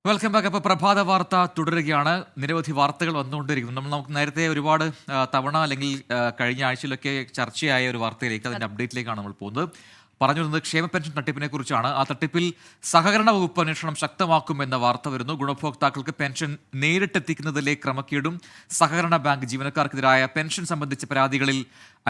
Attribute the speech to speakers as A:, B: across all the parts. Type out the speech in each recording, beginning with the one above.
A: Welcome back. അപ്പോൾ പ്രഭാത വാർത്ത തുടരുകയാണ്. നിരവധി വാർത്തകൾ വന്നുകൊണ്ടിരിക്കുന്നു. നമുക്ക് നേരത്തെ ഒരുപാട് തവണ അല്ലെങ്കിൽ കഴിഞ്ഞ ആഴ്ചയിലൊക്കെ ചർച്ചയായ ഒരു വാർത്തയിലേക്ക്, അതിൻ്റെ അപ്ഡേറ്റിലേക്കാണ് നമ്മൾ പോകുന്നത്. പറഞ്ഞു വരുന്നത് ക്ഷേമ പെൻഷൻ തട്ടിപ്പിനെ കുറിച്ചാണ്. ആ തട്ടിപ്പിൽ സഹകരണ വകുപ്പ് അന്വേഷണം ശക്തമാക്കുമെന്ന വാർത്ത വരുന്നു. ഗുണഭോക്താക്കൾക്ക് പെൻഷൻ നേരിട്ടെത്തിക്കുന്നതിലെ ക്രമക്കേടും സഹകരണ ബാങ്ക് ജീവനക്കാർക്കെതിരായ പെൻഷൻ സംബന്ധിച്ച പരാതികളിൽ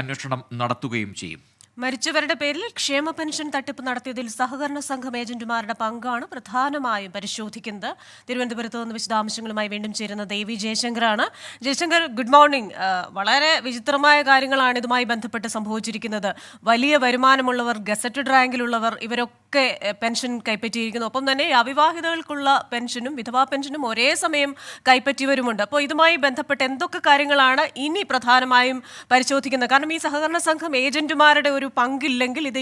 A: അന്വേഷണം നടത്തുകയും ചെയ്യും.
B: മരിച്ചവരുടെ പേരിൽ ക്ഷേമ പെൻഷൻ തട്ടിപ്പ് നടത്തിയതിൽ സഹകരണ സംഘം ഏജന്റുമാരുടെ പങ്കാണ് പ്രധാനമായും പരിശോധിക്കുന്നത്. തിരുവനന്തപുരത്ത് നിന്ന് വിശദാംശങ്ങളുമായി വീണ്ടും ചേരുന്ന ദേവി ജയശങ്കറാണ്. Jayashankar, good morning. വളരെ വിചിത്രമായ കാര്യങ്ങളാണ് ഇതുമായി ബന്ധപ്പെട്ട് സംഭവിച്ചിരിക്കുന്നത്. വലിയ വരുമാനമുള്ളവർ, ഗസറ്റഡ് റാങ്കിലുള്ളവർ, ഇവരൊക്കെ പെൻഷൻ കൈപ്പറ്റിയിരിക്കുന്നു. ഒപ്പം തന്നെ അവിവാഹിതകൾക്കുള്ള പെൻഷനും വിധവാ പെൻഷനും ഒരേ സമയം കൈപ്പറ്റിയവരുമുണ്ട്. അപ്പോൾ ഇതുമായി ബന്ധപ്പെട്ട് എന്തൊക്കെ കാര്യങ്ങളാണ് ഇനി പ്രധാനമായും പരിശോധിക്കുന്നത്? കാരണം ഈ സഹകരണ സംഘം ഏജന്റുമാരുടെ ഒരു പങ്കില്ലെങ്കിൽ ഇത്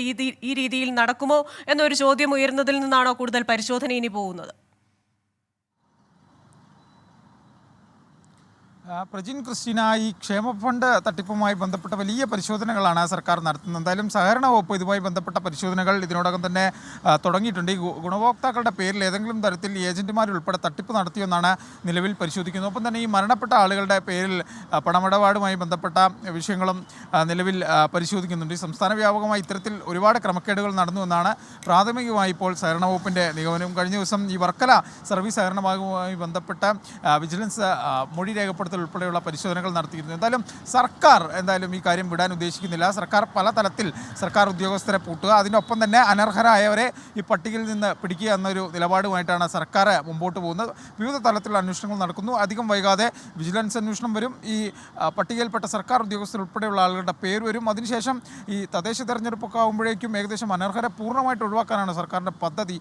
B: ഈ രീതിയിൽ നടക്കുമോ എന്നൊരു ചോദ്യം ഉയർന്നതിൽ നിന്നാണോ കൂടുതൽ പരിശോധന ഇനി പോകുന്നത്?
C: പ്രജിൻ ക്രിസ്റ്റീന, ഈ ക്ഷേമ ഫണ്ട് തട്ടിപ്പുമായി ബന്ധപ്പെട്ട വലിയ പരിശോധനകളാണ് സർക്കാർ നടത്തുന്നത്. എന്തായാലും സഹകരണ വകുപ്പ് ഇതുമായി ബന്ധപ്പെട്ട പരിശോധനകൾ ഇതിനോടകം തന്നെ തുടങ്ങിയിട്ടുണ്ട്. ഈ ഗുണഭോക്താക്കളുടെ പേരിൽ ഏതെങ്കിലും തരത്തിൽ ഏജന്റുമാരുൾപ്പെടെ തട്ടിപ്പ് നടത്തിയെന്നാണ് നിലവിൽ പരിശോധിക്കുന്നത്. ഒപ്പം തന്നെ ഈ മരണപ്പെട്ട ആളുകളുടെ പേരിൽ പണമിടപാടുമായി ബന്ധപ്പെട്ട വിഷയങ്ങളും നിലവിൽ പരിശോധിക്കുന്നുണ്ട്. ഈ സംസ്ഥാന വ്യാപകമായി ഇത്തരത്തിൽ ഒരുപാട് ക്രമക്കേടുകൾ നടന്നുവെന്നാണ് പ്രാഥമികമായി ഇപ്പോൾ സഹകരണ വകുപ്പിൻ്റെ നിഗമനം. കഴിഞ്ഞ ദിവസം ഈ വർക്കല സർവീസ് സഹകരണ ഭാഗവുമായി ബന്ധപ്പെട്ട വിജിലൻസ് മൊഴി രേഖപ്പെടുത്തൽ ഉൾപ്പെടെയുള്ള പരിശോധനകൾ നടത്തിയിരുന്നു. സർക്കാർ ഈ കാര്യം വിടാൻ ഉദ്ദേശിക്കുന്നില്ല. സർക്കാർ പല തലത്തിൽ സർക്കാർ ഉദ്യോഗസ്ഥരെ പൂട്ടുക, അതിനൊപ്പം തന്നെ അനർഹരായവരെ ഈ പട്ടികയിൽ നിന്ന് പിടിക്കുക എന്നൊരു നിലപാടുമായിട്ടാണ് സർക്കാർ മുമ്പോട്ട് പോകുന്നത്. വിവിധ തലത്തിലുള്ള അന്വേഷണങ്ങൾ നടക്കുന്നു. അധികം വൈകാതെ വിജിലൻസ് അന്വേഷണം വരും. ഈ പട്ടികയിൽപ്പെട്ട സർക്കാർ ഉദ്യോഗസ്ഥർ ഉൾപ്പെടെയുള്ള ആളുകളുടെ പേര് വരും. അതിനുശേഷം ഈ തദ്ദേശ തെരഞ്ഞെടുപ്പൊക്കെ ആകുമ്പോഴേക്കും ഏകദേശം അനർഹരെ പൂർണ്ണമായിട്ട് ഒഴിവാക്കാനാണ് സർക്കാരിൻ്റെ പദ്ധതി.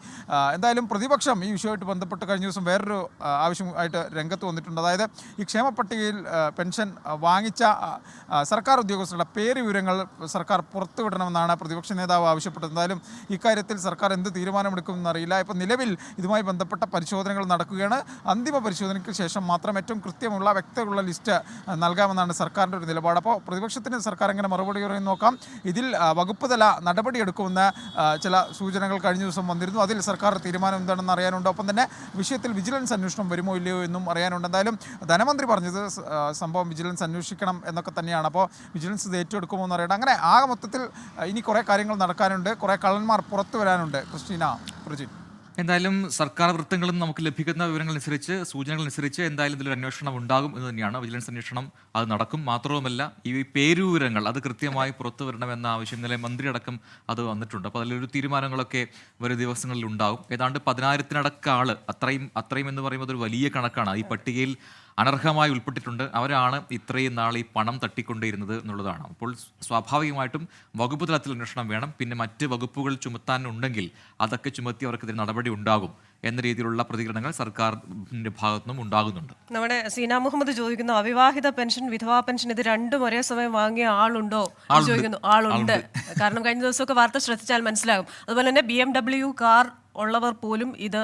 C: പ്രതിപക്ഷം ഈ വിഷയമായിട്ട് ബന്ധപ്പെട്ട് കഴിഞ്ഞ ദിവസം വേറൊരു ആവശ്യമായിട്ട് രംഗത്ത് വന്നിട്ടുണ്ട്. അതായത് ഈ ക്ഷേമ പട്ടികയിൽ പെൻഷൻ വാങ്ങിച്ച സർക്കാർ ഉദ്യോഗസ്ഥരുടെ പേര് വിവരങ്ങൾ സർക്കാർ പുറത്തുവിടണമെന്നാണ് പ്രതിപക്ഷ നേതാവ് ആവശ്യപ്പെട്ടത്. എന്തായാലും ഇക്കാര്യത്തിൽ സർക്കാർ എന്ത് തീരുമാനമെടുക്കുമെന്നറിയില്ല. ഇപ്പോൾ നിലവിൽ ഇതുമായി ബന്ധപ്പെട്ട പരിശോധനകൾ നടക്കുകയാണ്. അന്തിമ പരിശോധനയ്ക്ക് ശേഷം മാത്രം ഏറ്റവും കൃത്യമുള്ള വ്യക്തമുള്ള ലിസ്റ്റ് നൽകാമെന്നാണ് സർക്കാരിൻ്റെ ഒരു നിലപാട്. അപ്പോൾ പ്രതിപക്ഷത്തിന് സർക്കാർ എങ്ങനെ മറുപടി പറയുന്നു നോക്കാം. ഇതിൽ വകുപ്പ് തല നടപടിയെടുക്കുമെന്ന് ചില സൂചനകൾ കഴിഞ്ഞ ദിവസം വന്നിരുന്നു. അതിൽ സർക്കാർ തീരുമാനം എന്താണെന്ന് അറിയാനുണ്ട്. ഒപ്പം തന്നെ വിഷയത്തിൽ വിജിലൻസ് അന്വേഷണം വരുമോ ഇല്ലയോ എന്നും അറിയാനുണ്ട്. എന്തായാലും ധനമന്ത്രി പറഞ്ഞത് സംഭവം വിജിലൻസ് അന്വേഷിക്കണം എന്നൊക്കെ തന്നെയാണ്. അപ്പോൾ വിജിലൻസ് ഇത് ഏറ്റെടുക്കുമോ എന്ന് അറിയണം. അങ്ങനെ ആകെ മൊത്തത്തിൽ ഇനി കുറേ കാര്യങ്ങൾ നടക്കാനുണ്ട്, കുറേ കള്ളന്മാർ പുറത്തു വരാനുണ്ട്. ക്രിസ്റ്റീന, പ്രജിൻ.
A: എന്തായാലും സർക്കാർ വൃത്തങ്ങളിൽ നമുക്ക് ലഭിക്കുന്ന വിവരങ്ങളനുസരിച്ച്, സൂചനകളനുസരിച്ച് എന്തായാലും ഇതിലൊരു അന്വേഷണം ഉണ്ടാകും എന്ന് തന്നെയാണ്. വിജിലൻസ് അന്വേഷണം അത് നടക്കും. മാത്രവുമല്ല, ഈ പേരുവിവരങ്ങൾ അത് കൃത്യമായി പുറത്തു വരണമെന്ന ആവശ്യം ഇന്നലെ മന്ത്രിയടക്കം അത് വന്നിട്ടുണ്ട്. അപ്പോൾ അതിലൊരു തീരുമാനങ്ങളൊക്കെ വരും ദിവസങ്ങളിൽ ഉണ്ടാകും. ഏതാണ്ട് 10,000-നടക്കം ആള്, അത്രയും എന്ന് പറയുമ്പോൾ ഒരു വലിയ കണക്കാണ്. ഈ പട്ടികയിൽ അനർഹമായി ഉൾപ്പെട്ടിട്ടുണ്ട്. അവരാണ് ഇത്രയും നാൾ ഈ പണം തട്ടിക്കൊണ്ടിരുന്നത് എന്നുള്ളതാണ്. അപ്പോൾ സ്വാഭാവികമായിട്ടും വകുപ്പ് തലത്തിൽ അന്വേഷണം വേണം. പിന്നെ മറ്റ് വകുപ്പുകൾ ചുമത്താനുണ്ടെങ്കിൽ അതൊക്കെ ചുമത്തി അവർക്കെതിരെ നടപടി ഉണ്ടാകും എന്ന രീതിയിലുള്ള പ്രതികരണങ്ങൾ സർക്കാരിൻ്റെ ഭാഗത്തുനിന്നും ഉണ്ടാകുന്നുണ്ട്.
B: നമ്മുടെ സീന മുഹമ്മദ് ചോദിക്കുന്നു, അവിവാഹിത പെൻഷൻ, വിധവാ പെൻഷൻ ഇത് രണ്ടും ഒരേ സമയം വാങ്ങിയ ആളുണ്ടോ ചോദിക്കുന്നു. ആളുണ്ട്. കാരണം കഴിഞ്ഞ ദിവസമൊക്കെ വാർത്ത ശ്രദ്ധിച്ചാൽ മനസ്സിലാകും. അതുപോലെ തന്നെ BMW കാർ ഉള്ളവർ പോലും ഇത്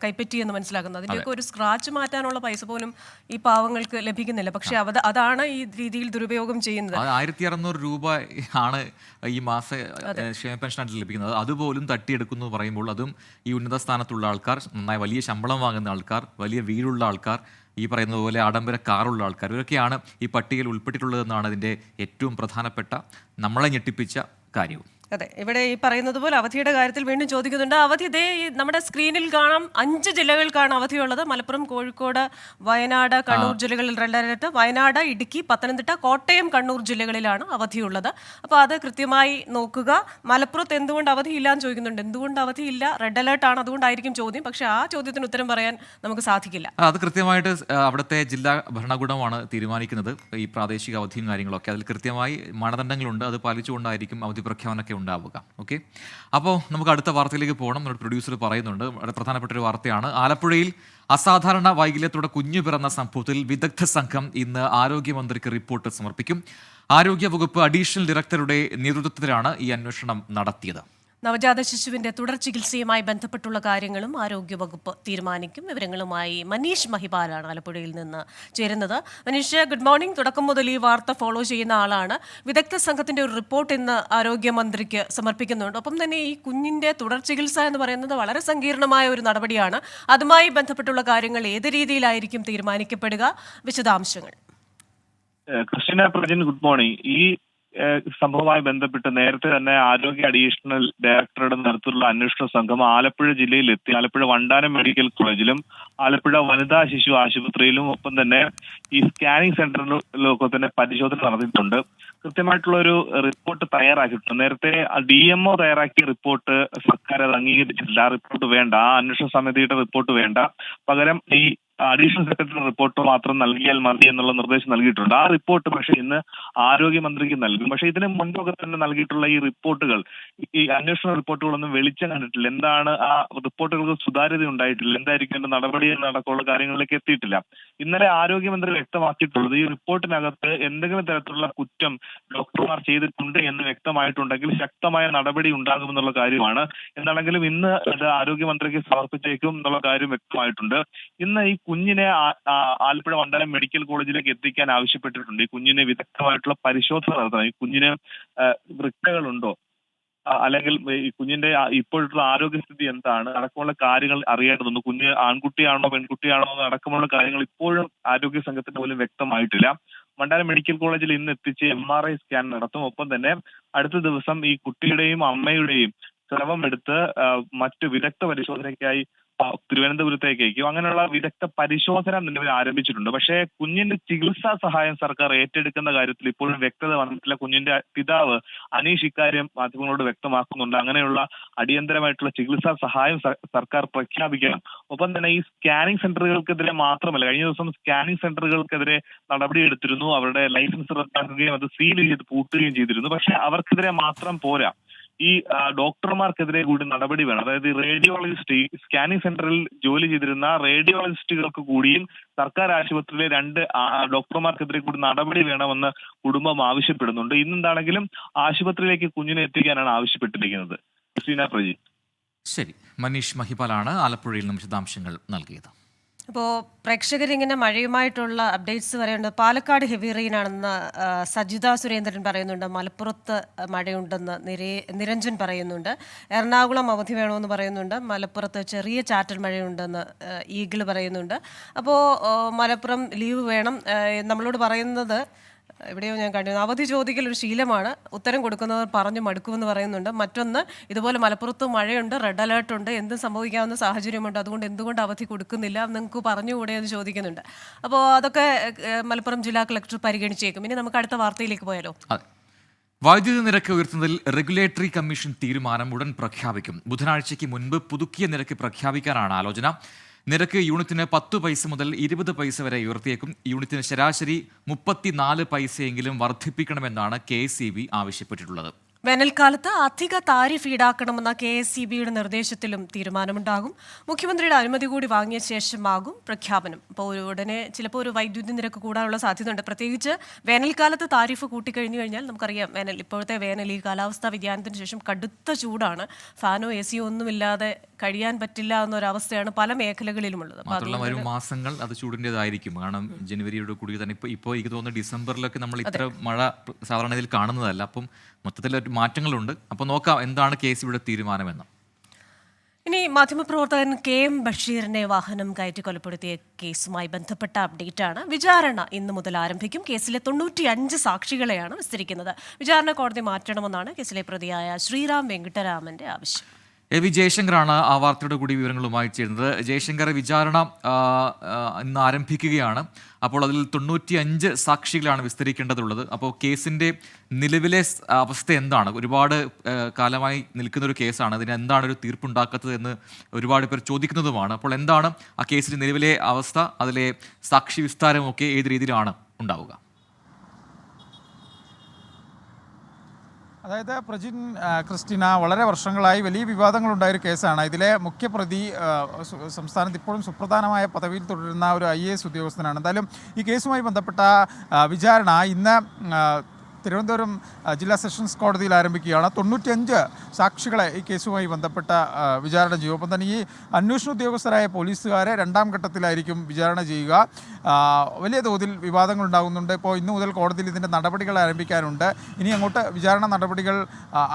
B: കൈപ്പറ്റി എന്ന് മനസ്സിലാക്കുന്നു. അതിൻ്റെയൊക്കെ ഒരു സ്ക്രാച്ച് മാറ്റാനുള്ള പൈസ പോലും ഈ പാവങ്ങൾക്ക് ലഭിക്കുന്നില്ല. പക്ഷെ അതാണ് ഈ രീതിയിൽ ദുരുപയോഗം ചെയ്യുന്നത്.
A: 1,600 രൂപ ആണ് ഈ മാസ ക്ഷേമ പെൻഷനായിട്ട് ലഭിക്കുന്നത്. അതുപോലും തട്ടിയെടുക്കുന്നു പറയുമ്പോൾ, അതും ഈ ഉന്നത സ്ഥാനത്തുള്ള ആൾക്കാർ, നന്നായി വലിയ ശമ്പളം വാങ്ങുന്ന ആൾക്കാർ, വലിയ വീടുള്ള ആൾക്കാർ, ഈ പറയുന്നത് പോലെ ആഡംബര കാറുള്ള ആൾക്കാർ, ഇവരൊക്കെയാണ് ഈ പട്ടികയിൽ ഉൾപ്പെട്ടിട്ടുള്ളതെന്നാണ് ഇതിൻ്റെ ഏറ്റവും പ്രധാനപ്പെട്ട നമ്മളെ ഞെട്ടിപ്പിച്ച കാര്യവും.
B: അതെ, ഇവിടെ ഈ പറയുന്നത് പോലെ അവധിയുടെ കാര്യത്തിൽ വീണ്ടും ചോദിക്കുന്നുണ്ട്. അവധി ഇതേ നമ്മുടെ സ്ക്രീനിൽ കാണാം. 5 ജില്ലകൾക്കാണ് അവധിയുള്ളത്. മലപ്പുറം, കോഴിക്കോട്, വയനാട്, കണ്ണൂർ ജില്ലകളിൽ റെഡ് അലർട്ട്. വയനാട്, ഇടുക്കി, പത്തനംതിട്ട, കോട്ടയം, കണ്ണൂർ ജില്ലകളിലാണ് അവധിയുള്ളത്. അപ്പോൾ അത് കൃത്യമായി നോക്കുക. മലപ്പുറത്ത് എന്തുകൊണ്ട് അവധിയില്ല എന്ന് ചോദിക്കുന്നുണ്ട്. എന്തുകൊണ്ട് അവധിയില്ല? റെഡ് അലർട്ടാണ്, അതുകൊണ്ടായിരിക്കും ചോദ്യം. പക്ഷേ ആ ചോദ്യത്തിന് ഉത്തരം പറയാൻ നമുക്ക് സാധിക്കില്ല.
A: അത് കൃത്യമായിട്ട് അവിടുത്തെ ജില്ലാ ഭരണകൂടമാണ് തീരുമാനിക്കുന്നത്. ഈ പ്രാദേശിക അവധിയും കാര്യങ്ങളൊക്കെ അതിൽ കൃത്യമായി മാനദണ്ഡങ്ങളുണ്ട്. അത് പാലിച്ചുകൊണ്ടായിരിക്കും അവധി പ്രഖ്യാപനമൊക്കെ ഉണ്ടാവുക. ഓക്കെ, അപ്പോൾ നമുക്ക് അടുത്ത വാർത്തയിലേക്ക് പോകണം. നമ്മുടെ പ്രൊഡ്യൂസർ പറയുന്നുണ്ട്, വളരെ പ്രധാനപ്പെട്ട ഒരു വാർത്തയാണ്. ആലപ്പുഴയിൽ അസാധാരണ വൈകല്യത്തോടെ കുഞ്ഞു പിറന്ന സംഭവത്തിൽ വിദഗ്ധ സംഘം ഇന്ന് ആരോഗ്യമന്ത്രിക്ക് റിപ്പോർട്ട് സമർപ്പിക്കും. ആരോഗ്യ വകുപ്പ് അഡീഷണൽ ഡയറക്ടറുടെ നേതൃത്വത്തിലാണ് ഈ അന്വേഷണം നടത്തിയത്.
B: നവജാത ശിശുവിന്റെ തുടർ ചികിത്സയുമായി ബന്ധപ്പെട്ടുള്ള കാര്യങ്ങളും ആരോഗ്യവകുപ്പ് തീരുമാനിക്കും. വിവരങ്ങളുമായി മനീഷ് മഹിപാലാണ് ആലപ്പുഴയിൽ നിന്ന് ചേരുന്നത്. Manish, good morning. തുടക്കം മുതൽ ഈ വാർത്ത ഫോളോ ചെയ്യുന്ന ആളാണ്. വിദഗ്ധ സംഘത്തിന്റെ ഒരു റിപ്പോർട്ട് ഇന്ന് ആരോഗ്യമന്ത്രിക്ക് സമർപ്പിക്കുന്നുണ്ട്. ഒപ്പം തന്നെ ഈ കുഞ്ഞിന്റെ തുടർ ചികിത്സ എന്ന് പറയുന്നത് വളരെ സങ്കീർണമായ ഒരു നടപടിയാണ്. അതുമായി ബന്ധപ്പെട്ടുള്ള കാര്യങ്ങൾ ഏത് രീതിയിലായിരിക്കും തീരുമാനിക്കപ്പെടുക? വിശദാംശങ്ങൾ.
D: Christina Prajin, good morning. ഈ സംഭവവുമായി ബന്ധപ്പെട്ട് നേരത്തെ തന്നെ ആരോഗ്യ അഡീഷണൽ ഡയറക്ടറുടെ നേതൃത്വത്തിലുള്ള അന്വേഷണ സംഘം ആലപ്പുഴ ജില്ലയിലെത്തി. ആലപ്പുഴ വണ്ടാനം മെഡിക്കൽ കോളേജിലും ആലപ്പുഴ വനിതാ ശിശു ആശുപത്രിയിലും ഒപ്പം തന്നെ ഈ സ്കാനിംഗ് സെന്ററിലൊക്കെ തന്നെ പരിശോധന നടത്തിയിട്ടുണ്ട്. കൃത്യമായിട്ടുള്ള ഒരു റിപ്പോർട്ട് തയ്യാറാക്കിയിട്ടുണ്ട്. നേരത്തെ DMO തയ്യാറാക്കിയ റിപ്പോർട്ട് സർക്കാർ അത് അംഗീകരിച്ചിട്ടില്ല. ആ റിപ്പോർട്ട് വേണ്ട, ആ അന്വേഷണ സമിതിയുടെ റിപ്പോർട്ട് വേണ്ട, പകരം ഈ അഡീഷണൽ സെക്രട്ടറി റിപ്പോർട്ട് മാത്രം നൽകിയാൽ മതി എന്നുള്ള നിർദ്ദേശം നൽകിയിട്ടുണ്ട്. ആ റിപ്പോർട്ട് പക്ഷേ ഇന്ന് ആരോഗ്യമന്ത്രിക്ക് നൽകും. പക്ഷേ ഇതിന് മുൻപൊക്കെ തന്നെ നൽകിയിട്ടുള്ള ഈ റിപ്പോർട്ടുകൾ, ഈ അന്വേഷണ റിപ്പോർട്ടുകളൊന്നും വെളിച്ചം കണ്ടിട്ടില്ല. എന്താണ് ആ റിപ്പോർട്ടുകൾക്ക് സുതാര്യത ഉണ്ടായിട്ടില്ല, എന്തായിരിക്കും എന്റെ നടപടി എന്നടക്കമുള്ള കാര്യങ്ങളിലേക്ക് എത്തിയിട്ടില്ല. ഇന്നലെ ആരോഗ്യമന്ത്രി വ്യക്തമാക്കിയിട്ടുള്ളത് ഈ റിപ്പോർട്ടിനകത്ത് എന്തെങ്കിലും തരത്തിലുള്ള കുറ്റം ഡോക്ടർമാർ ചെയ്തിട്ടുണ്ട് എന്ന് വ്യക്തമായിട്ടുണ്ടെങ്കിൽ ശക്തമായ നടപടി ഉണ്ടാകുമെന്നുള്ള കാര്യമാണ്. എന്താണെങ്കിലും ഇന്ന് ഇത് ആരോഗ്യമന്ത്രിക്ക് സമർപ്പിച്ചേക്കും എന്നുള്ള കാര്യം വ്യക്തമായിട്ടുണ്ട്. ഇന്ന് ഈ കുഞ്ഞിനെ ആലപ്പുഴ വണ്ടാനം മെഡിക്കൽ കോളേജിലേക്ക് എത്തിക്കാൻ ആവശ്യപ്പെട്ടിട്ടുണ്ട്. ഈ കുഞ്ഞിനെ വിദഗ്ധമായിട്ടുള്ള പരിശോധന നടത്തണം. ഈ കുഞ്ഞിന് വൃക്കകളുണ്ടോ, അല്ലെങ്കിൽ ഈ കുഞ്ഞിന്റെ ഇപ്പോഴത്തെ ആരോഗ്യസ്ഥിതി എന്താണ് അടക്കമുള്ള കാര്യങ്ങൾ അറിയേണ്ടതുണ്ട്. കുഞ്ഞ് ആൺകുട്ടിയാണോ പെൺകുട്ടിയാണോ അടക്കമുള്ള കാര്യങ്ങൾ ഇപ്പോഴും ആരോഗ്യ സംഘത്തിന് പോലും വ്യക്തമായിട്ടില്ല. വണ്ടാനം മെഡിക്കൽ കോളേജിൽ ഇന്ന് എത്തിച്ച് MRI സ്കാൻ നടത്തും. ഒപ്പം തന്നെ അടുത്ത ദിവസം ഈ കുട്ടിയുടെയും അമ്മയുടെയും സ്രവം എടുത്ത് മറ്റു വിദഗ്ധ പരിശോധനയ്ക്കായി തിരുവനന്തപുരത്തേക്ക് അയക്കും. അങ്ങനെയുള്ള വിദഗ്ധ പരിശോധന നിലവിൽ ആരംഭിച്ചിട്ടുണ്ട്. പക്ഷേ കുഞ്ഞിന്റെ ചികിത്സാ സഹായം സർക്കാർ ഏറ്റെടുക്കുന്ന കാര്യത്തിൽ ഇപ്പോഴും വ്യക്തത വന്നിട്ടില്ല. കുഞ്ഞിന്റെ പിതാവ് അനീഷ് ഇക്കാര്യം മാധ്യമങ്ങളോട് വ്യക്തമാക്കുന്നുണ്ട്. അങ്ങനെയുള്ള അടിയന്തരമായിട്ടുള്ള ചികിത്സാ സഹായം സർക്കാർ പ്രഖ്യാപിക്കണം. ഒപ്പം തന്നെ ഈ സ്കാനിംഗ് സെന്ററുകൾക്കെതിരെ മാത്രമല്ല, കഴിഞ്ഞ ദിവസം സ്കാനിംഗ് സെന്ററുകൾക്കെതിരെ നടപടിയെടുത്തിരുന്നു. അവരുടെ ലൈസൻസ് റദ്ദാക്കുകയും അത് സീൽ ചെയ്ത് പൂട്ടുകയും ചെയ്തിരുന്നു. പക്ഷെ അവർക്കെതിരെ മാത്രം പോരാ, ഈ ഡോക്ടർമാർക്കെതിരെ കൂടി നടപടി വേണം. അതായത് റേഡിയോളജിസ്റ്റ്, സ്കാനിംഗ് സെന്ററിൽ ജോലി ചെയ്തിരുന്ന റേഡിയോളജിസ്റ്റുകൾക്ക് കൂടിയും സർക്കാർ ആശുപത്രിയിലെ 2 ഡോക്ടർമാർക്കെതിരെ കൂടി നടപടി വേണമെന്ന് കുടുംബം ആവശ്യപ്പെടുന്നുണ്ട്. ഇന്നെന്താണെങ്കിലും ആശുപത്രിയിലേക്ക് കുഞ്ഞിനെ എത്തിക്കാനാണ് ആവശ്യപ്പെട്ടിരിക്കുന്നത്. ക്രിസ്റ്റീന പ്രജി.
A: ശരി, മനീഷ് മഹിപാലാണ് ആലപ്പുഴയിൽ നിന്നും വിശദാംശങ്ങൾ നൽകിയത്.
B: അപ്പോൾ പ്രേക്ഷകരിങ്ങനെ മഴയുമായിട്ടുള്ള അപ്ഡേറ്റ്സ് പറയുന്നുണ്ട്. പാലക്കാട് ഹെവി റെയിൻ ആണെന്ന് സജിത സുരേന്ദ്രൻ പറയുന്നുണ്ട്. മലപ്പുറത്ത് മഴയുണ്ടെന്ന് നിരഞ്ജൻ പറയുന്നുണ്ട്. എറണാകുളം അവധി വേണമെന്ന് പറയുന്നുണ്ട്. മലപ്പുറത്ത് ചെറിയ ചാറ്റൽ മഴയുണ്ടെന്ന് ഈഗിൾ പറയുന്നുണ്ട്. അപ്പോൾ മലപ്പുറം ലീവ് വേണം നമ്മളോട് പറയുന്നത്. എവിടെയോ ഞാൻ കണ്ടു, അവധി ചോദിക്കൽ ഒരു ശീലമാണ്, ഉത്തരം കൊടുക്കുന്നവർ പറഞ്ഞു മടുക്കുമെന്ന് പറയുന്നുണ്ട്. മറ്റൊന്ന്, ഇതുപോലെ മലപ്പുറത്ത് മഴയുണ്ട്, റെഡ് അലേർട്ട് ഉണ്ട്, എന്തും സംഭവിക്കാവുന്ന സാഹചര്യമുണ്ട്, അതുകൊണ്ട് എന്തുകൊണ്ട് അവധി കൊടുക്കുന്നില്ല, നിങ്ങൾക്ക് പറഞ്ഞുകൂടെ എന്ന് ചോദിക്കുന്നുണ്ട്. അപ്പോൾ അതൊക്കെ മലപ്പുറം ജില്ലാ കളക്ടർ പരിഗണിച്ചേക്കും. ഇനി നമുക്ക് അടുത്ത വാർത്തയിലേക്ക് പോയാലോ?
A: വൈദ്യുതി നിരക്ക് ഉയർത്തുന്നതിൽ റെഗുലേറ്ററി കമ്മീഷൻ തീരുമാനം ഉടൻ പ്രഖ്യാപിക്കും. ബുധനാഴ്ചയ്ക്ക് മുൻപ് പുതുക്കിയ നിരക്ക് പ്രഖ്യാപിക്കാനാണ് ആലോചന. നിരക്ക് യൂണിറ്റിന് 10 പൈസ മുതൽ 20 പൈസ വരെ ഉയർത്തിയേക്കും. യൂണിറ്റിന് ശരാശരി 34 പൈസയെങ്കിലും വർദ്ധിപ്പിക്കണമെന്നാണ് KSEB ആവശ്യപ്പെട്ടിട്ടുള്ളത്.
B: വേനൽക്കാലത്ത് അധിക താരിഫ് ഈടാക്കണമെന്ന KSEBയുടെ നിർദ്ദേശത്തിലും തീരുമാനമുണ്ടാകും. മുഖ്യമന്ത്രിയുടെ അനുമതി കൂടി വാങ്ങിയ ശേഷമാകും പ്രഖ്യാപനം. അപ്പോൾ ഉടനെ ചിലപ്പോൾ ഒരു വൈദ്യുതി നിരക്ക് കൂടാനുള്ള സാധ്യതയുണ്ട്. പ്രത്യേകിച്ച് വേനൽക്കാലത്ത് താരിഫ് കൂട്ടിക്കഴിഞ്ഞു കഴിഞ്ഞാൽ നമുക്കറിയാം, ഇപ്പോഴത്തെ വേനൽ ഈ കാലാവസ്ഥാ വ്യതിയാനത്തിന് ശേഷം കടുത്ത ചൂടാണ്. ഫാനോ AC ഒന്നുമില്ലാതെ കഴിയാൻ പറ്റില്ല എന്നൊരവസ്ഥയാണ് പല മേഖലകളിലുമുള്ളത്.
A: മാത്രമല്ല വരും മാസങ്ങൾ അത് ചൂടിൻ്റെതായിരിക്കും. കാരണം ജനുവരിയോട് കൂടി തന്നെ ഇപ്പോൾ എനിക്ക് തോന്നുന്നു ഡിസംബറിലൊക്കെ നമ്മൾ ഇത്ര മഴ സാധാരണ ഇതിൽ കാണുന്നതല്ല. അപ്പം മൊത്തത്തിലൊരു മാറ്റങ്ങളുണ്ട്. അപ്പോൾ നോക്കാം എന്താണ് KSEBയുടെ തീരുമാനമെന്ന്.
B: ഇനി മാധ്യമപ്രവർത്തകൻ KM ബഷീറിനെ വാഹനം കയറ്റി കൊലപ്പെടുത്തിയ കേസുമായി ബന്ധപ്പെട്ട അപ്ഡേറ്റ് ആണ്. വിചാരണ ഇന്ന് മുതൽ ആരംഭിക്കും. കേസിലെ 95 സാക്ഷികളെയാണ് വിസ്തരിക്കുന്നത്. വിചാരണ കോടതി മാറ്റണമെന്നാണ് കേസിലെ പ്രതിയായ ശ്രീറാം വെങ്കിട്ടരാമന്റെ ആവശ്യം.
A: AV ജയശങ്കറാണ് ആ വാർത്തയുടെ കൂടി വിവരങ്ങളുമായി ചേരുന്നത്. ജയശങ്കർ, വിചാരണ ഇന്ന് ആരംഭിക്കുകയാണ്. അപ്പോൾ അതിൽ 95 സാക്ഷികളാണ് വിസ്തരിക്കേണ്ടതുള്ളത്. അപ്പോൾ കേസിൻ്റെ നിലവിലെ അവസ്ഥ എന്താണ്? ഒരുപാട് കാലമായി നിൽക്കുന്ന ഒരു കേസാണ്. അതിന് എന്താണ് ഒരു തീർപ്പുണ്ടാക്കാത്തത് എന്ന് ഒരുപാട് പേർ ചോദിക്കുന്നതുമാണ്. അപ്പോൾ എന്താണ് ആ കേസിൻ്റെ നിലവിലെ അവസ്ഥ? അതിലെ സാക്ഷി വിസ്താരമൊക്കെ ഏത് രീതിയിലാണ് ഉണ്ടാവുക?
C: അതായത് പ്രജിൻ, ക്രിസ്റ്റീന, വളരെ വർഷങ്ങളായി വലിയ വിവാദങ്ങളുണ്ടായൊരു കേസാണ്. ഇതിലെ മുഖ്യപ്രതി സംസ്ഥാനത്ത് ഇപ്പോഴും സുപ്രധാനമായ പദവിയിൽ തുടരുന്ന ഒരു IAS ഉദ്യോഗസ്ഥനാണ്. എന്തായാലും ഈ കേസുമായി ബന്ധപ്പെട്ട വിചാരണ ഇന്ന് തിരുവനന്തപുരം ജില്ലാ സെഷൻസ് കോടതിയിൽ ആരംഭിക്കുകയാണ്. 95 സാക്ഷികളെ ഈ കേസുമായി ബന്ധപ്പെട്ട വിചാരണ ചെയ്യും. ഒപ്പം തന്നെ ഈ അന്വേഷണ ഉദ്യോഗസ്ഥരായ പോലീസുകാരെ രണ്ടാം ഘട്ടത്തിലായിരിക്കും വിചാരണ ചെയ്യുക. വലിയ തോതിൽ വിവാദങ്ങൾ ഉണ്ടാകുന്നുണ്ട്. ഇപ്പോൾ ഇന്നു മുതൽ കോടതിയിൽ ഇതിൻ്റെ നടപടികൾ ആരംഭിക്കാനുണ്ട്. ഇനി അങ്ങോട്ട് വിചാരണ നടപടികൾ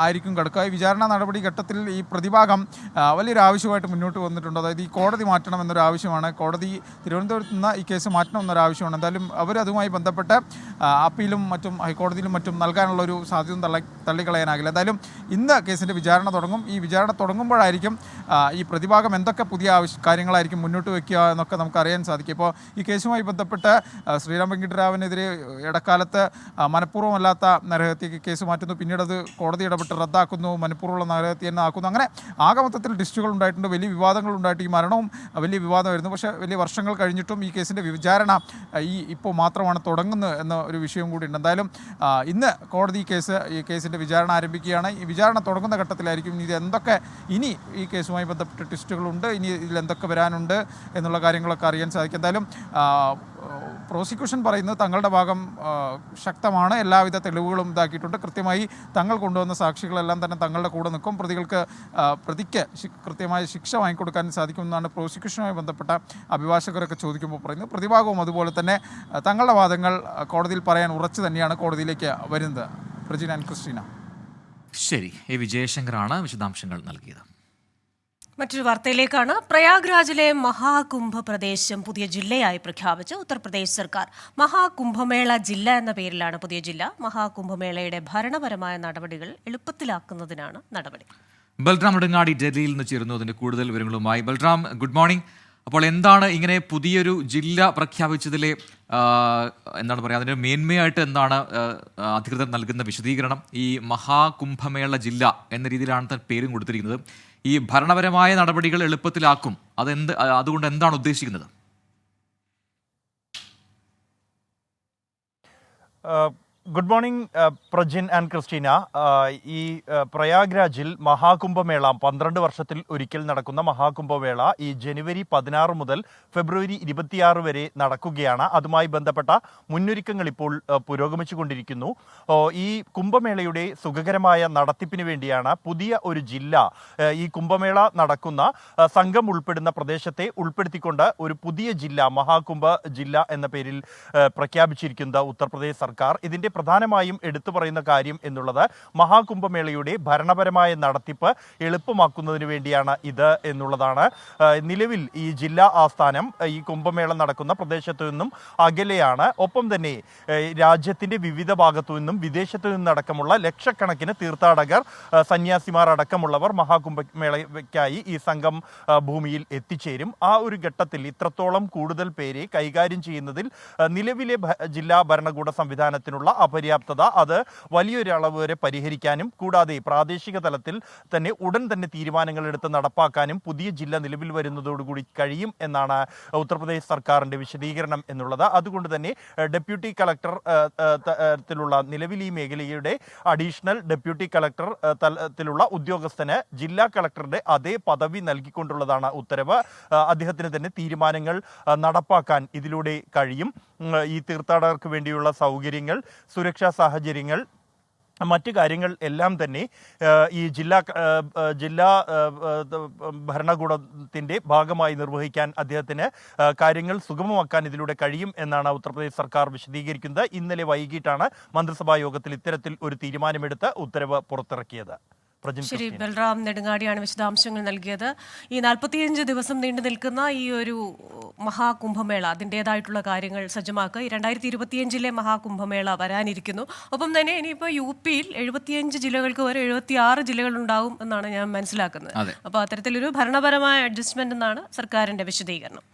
C: ആയിരിക്കും കിടക്കുക. ഈ വിചാരണ നടപടി ഘട്ടത്തിൽ ഈ പ്രതിഭാഗം വലിയൊരു ആവശ്യമായിട്ട് മുന്നോട്ട് വന്നിട്ടുണ്ട്. അതായത് ഈ കോടതി മാറ്റണം എന്നൊരു ആവശ്യമാണ്. കോടതി തിരുവനന്തപുരത്ത് നിന്ന് ഈ കേസ് മാറ്റണം എന്നൊരു ആവശ്യമാണ്. എന്തായാലും അവരതുമായി ബന്ധപ്പെട്ട് അപ്പീലും മറ്റും ഹൈക്കോടതിയിലും മറ്റും നൽകാനുള്ളൊരു സാധ്യത തള്ളിക്കളയാനാകില്ല. എന്തായാലും ഇന്ന് കേസിൻ്റെ വിചാരണ തുടങ്ങും. ഈ വിചാരണ തുടങ്ങുമ്പോഴായിരിക്കും ഈ പ്രതിഭാഗം എന്തൊക്കെ പുതിയ കാര്യങ്ങളായിരിക്കും മുന്നോട്ട് വയ്ക്കുക എന്നൊക്കെ നമുക്ക് അറിയാൻ സാധിക്കും. ഇപ്പോൾ ഈ കേസുമായി ബന്ധപ്പെട്ട് ശ്രീറാം വെങ്കിട്ടരാമനെതിരെ ഇടക്കാലത്ത് മനഃപൂർവ്വമല്ലാത്ത നരഹത്യക്ക് കേസ് മാറ്റുന്നു, പിന്നീട് അത് കോടതി ഇടപെട്ട് റദ്ദാക്കുന്നു, മനഃപൂർവ്വമുള്ള നരഹത്യ തന്നെ ആക്കുന്നു. അങ്ങനെ ആകെ മൊത്തത്തിൽ ഡിസ്റ്റുകൾ ഉണ്ടായിട്ടുണ്ട്, വലിയ വിവാദങ്ങൾ ഉണ്ടായിട്ട് ഈ മരണവും വലിയ വിവാദമായിരുന്നു. പക്ഷേ വലിയ വർഷങ്ങൾ കഴിഞ്ഞിട്ടും ഈ കേസിൻ്റെ വിചാരണ ഇപ്പോൾ മാത്രമാണ് തുടങ്ങുന്നത് എന്ന ഒരു വിഷയം കൂടിയുണ്ട്. എന്തായാലും ഇന്ന് കോടതി ഈ കേസിൻ്റെ വിചാരണ ആരംഭിക്കുകയാണ്. ഈ വിചാരണ തുടങ്ങുന്ന ഘട്ടത്തിലായിരിക്കും ഇനി ഈ കേസുമായി ബന്ധപ്പെട്ട ട്വിസ്റ്റുകളുണ്ട്, ഇനി ഇതിൽ എന്തൊക്കെ വരാനുണ്ട് എന്നുള്ള കാര്യങ്ങളൊക്കെ അറിയാൻ സാധിക്കും. എന്തായാലും പ്രോസിക്യൂഷൻ പറയുന്നത് തങ്ങളുടെ ഭാഗം ശക്തമാണ്, എല്ലാവിധ തെളിവുകളും ഇതാക്കിയിട്ടുണ്ട്, കൃത്യമായി തങ്ങൾ കൊണ്ടുവന്ന സാക്ഷികളെല്ലാം തന്നെ തങ്ങളുടെ കൂടെ നിൽക്കും, പ്രതിക്ക് കൃത്യമായ ശിക്ഷ വാങ്ങിക്കൊടുക്കാൻ സാധിക്കുമെന്നാണ് പ്രോസിക്യൂഷനുമായി ബന്ധപ്പെട്ട അഭിഭാഷകരൊക്കെ ചോദിക്കുമ്പോൾ പറയുന്നത്. പ്രതിഭാഗവും അതുപോലെ തന്നെ തങ്ങളുടെ വാദങ്ങൾ കോടതിയിൽ പറയാൻ ഉറച്ചു തന്നെയാണ് കോടതിയിലേക്ക് വരുന്നത്. Prajin and Christina.
A: ശരി, എ വിജയശങ്കറാണ് വിശദാംശങ്ങൾ നൽകിയത്.
B: മറ്റൊരു വാർത്തയിലേക്കാണ്. പ്രയാഗ്രാജിലെ മഹാകുംഭ പ്രദേശം പുതിയ ജില്ലയായി പ്രഖ്യാപിച്ച് ഉത്തർപ്രദേശ് സർക്കാർ. മഹാകുംഭമേള ജില്ല എന്ന പേരിലാണ് പുതിയ ജില്ല. മഹാകുംഭമേളയുടെ ഭരണപരമായ നടപടികൾ എളുപ്പത്തിലാക്കുന്നതിനാണ് നടപടി.
A: ബൽറാം നെടുങ്ങാടി ഡൽഹിയിൽ നിന്ന് ചേരുന്നു അതിൻ്റെ കൂടുതൽ വിവരങ്ങളുമായി. Balram, good morning. അപ്പോൾ എന്താണ് ഇങ്ങനെ പുതിയൊരു ജില്ല പ്രഖ്യാപിച്ചതിലെ എന്താണ് പറയുക, അതിൻ്റെ മേന്മയായിട്ട് എന്താണ് അധികൃതർ നൽകുന്ന വിശദീകരണം? ഈ മഹാകുംഭമേള ജില്ല എന്ന രീതിയിലാണ് പേരും കൊടുത്തിരിക്കുന്നത്. ഈ ഭരണപരമായ നടപടികൾ എളുപ്പത്തിലാക്കും, അതുകൊണ്ട് എന്താണ് ഉദ്ദേശിക്കുന്നത്?
E: Good morning Prajin and Christina. ഈ പ്രയാഗ്രാജിൽ മഹാകുംഭമേള 12 വർഷത്തിൽ ഒരിക്കൽ നടക്കുന്ന മഹാകുംഭമേള ഈ ജനുവരി 16 മുതൽ ഫെബ്രുവരി 26 വരെ നടക്കുകയാണ്. അതുമായി ബന്ധപ്പെട്ട മുന്നൊരുക്കങ്ങൾ ഇപ്പോൾ പുരോഗമിച്ചുകൊണ്ടിരിക്കുന്നു. ഈ കുംഭമേളയുടെ സുഖകരമായ നടത്തിപ്പിന് വേണ്ടിയാണ് പുതിയ ഒരു ജില്ല, ഈ കുംഭമേള നടക്കുന്ന സംഘം ഉൾപ്പെടുന്ന പ്രദേശത്തെ ഉൾപ്പെടുത്തിക്കൊണ്ട് ഒരു പുതിയ ജില്ല, മഹാകുംഭ ജില്ല എന്ന പേരിൽ പ്രഖ്യാപിച്ചിരിക്കുന്നത് ഉത്തർപ്രദേശ് സർക്കാർ. ഇതിൻ്റെ പ്രധാനമായും എടുത്തു പറയുന്ന കാര്യം എന്നുള്ളത് മഹാകുംഭമേളയുടെ ഭരണപരമായ നടത്തിപ്പ് എളുപ്പമാക്കുന്നതിന് വേണ്ടിയാണ് ഇത് എന്നുള്ളതാണ്. നിലവിൽ ഈ ജില്ലാ ആസ്ഥാനം ഈ കുംഭമേള നടക്കുന്ന പ്രദേശത്തു നിന്നും അകലെയാണ്. ഒപ്പം തന്നെ രാജ്യത്തിൻ്റെ വിവിധ ഭാഗത്തു നിന്നും വിദേശത്തു നിന്നടക്കമുള്ള ലക്ഷക്കണക്കിന് തീർത്ഥാടകർ, സന്യാസിമാർ അടക്കമുള്ളവർ മഹാകുംഭമേളയ്ക്കായി ഈ സംഘം ഭൂമിയിൽ എത്തിച്ചേരും. ആ ഒരു ഘട്ടത്തിൽ ഇത്രത്തോളം കൂടുതൽ പേരെ കൈകാര്യം ചെയ്യുന്നതിൽ നിലവിലെ ജില്ലാ ഭരണകൂട സംവിധാനത്തിനുള്ള അപര്യാപ്തത അത് വലിയൊരു അളവ് വരെ പരിഹരിക്കാനും കൂടാതെ പ്രാദേശിക തലത്തിൽ തന്നെ ഉടൻ തന്നെ തീരുമാനങ്ങൾ എടുത്ത് നടപ്പാക്കാനും പുതിയ ജില്ല നിലവിൽ വരുന്നതോടുകൂടി കഴിയും എന്നാണ് ഉത്തർപ്രദേശ് സർക്കാരിൻ്റെ വിശദീകരണം എന്നുള്ളത്. അതുകൊണ്ട് തന്നെ ഡെപ്യൂട്ടി കളക്ടർ തലത്തിലുള്ള നിലവിൽ ഈ മേഖലയുടെ അഡീഷണൽ ഡെപ്യൂട്ടി കളക്ടർ തലത്തിലുള്ള ഉദ്യോഗസ്ഥന് ജില്ലാ കളക്ടറുടെ അതേ പദവി നൽകിക്കൊണ്ടുള്ളതാണ് ഉത്തരവ്. അദ്ദേഹത്തിന് തന്നെ തീരുമാനങ്ങൾ നടപ്പാക്കാൻ ഇതിലൂടെ കഴിയും. ഈ തീർത്ഥാടകർക്ക് വേണ്ടിയുള്ള സൗകര്യങ്ങൾ, സുരക്ഷാ സാഹചര്യങ്ങൾ, മറ്റ് കാര്യങ്ങൾ എല്ലാം തന്നെ ഈ ജില്ലാ ഭരണകൂടത്തിൻ്റെ ഭാഗമായി നിർവഹിക്കാൻ അദ്ദേഹത്തിന് കാര്യങ്ങൾ സുഗമമാക്കാൻ ഇതിലൂടെ കഴിയും എന്നാണ് ഉത്തർപ്രദേശ് സർക്കാർ വിശദീകരിക്കുന്നത്. ഇന്നലെ വൈകിട്ടാണ് മന്ത്രിസഭാ യോഗത്തിൽ ഇത്തരത്തിൽ ഒരു തീരുമാനമെടുത്ത് ഉത്തരവ് പുറത്തിറക്കിയത്.
B: ശരി, ബൽറാം നെടുങ്ങാടിയാണ് വിശദാംശങ്ങൾ നൽകിയത്. ഈ 45 ദിവസം നീണ്ടു നിൽക്കുന്ന ഈ ഒരു മഹാകുംഭമേള അതിൻ്റെതായിട്ടുള്ള കാര്യങ്ങൾ സജ്ജമാക്കുക. 2025 മഹാകുംഭമേള വരാനിരിക്കുന്നു. ഒപ്പം തന്നെ ഇനിയിപ്പോൾ UP-യിൽ 75 ജില്ലകൾക്ക് വരെ 76 ജില്ലകളുണ്ടാവും എന്നാണ് ഞാൻ മനസ്സിലാക്കുന്നത്. അപ്പോൾ അത്തരത്തിലൊരു ഭരണപരമായ അഡ്ജസ്റ്റ്മെന്റ് എന്നാണ് സർക്കാരിൻ്റെ വിശദീകരണം.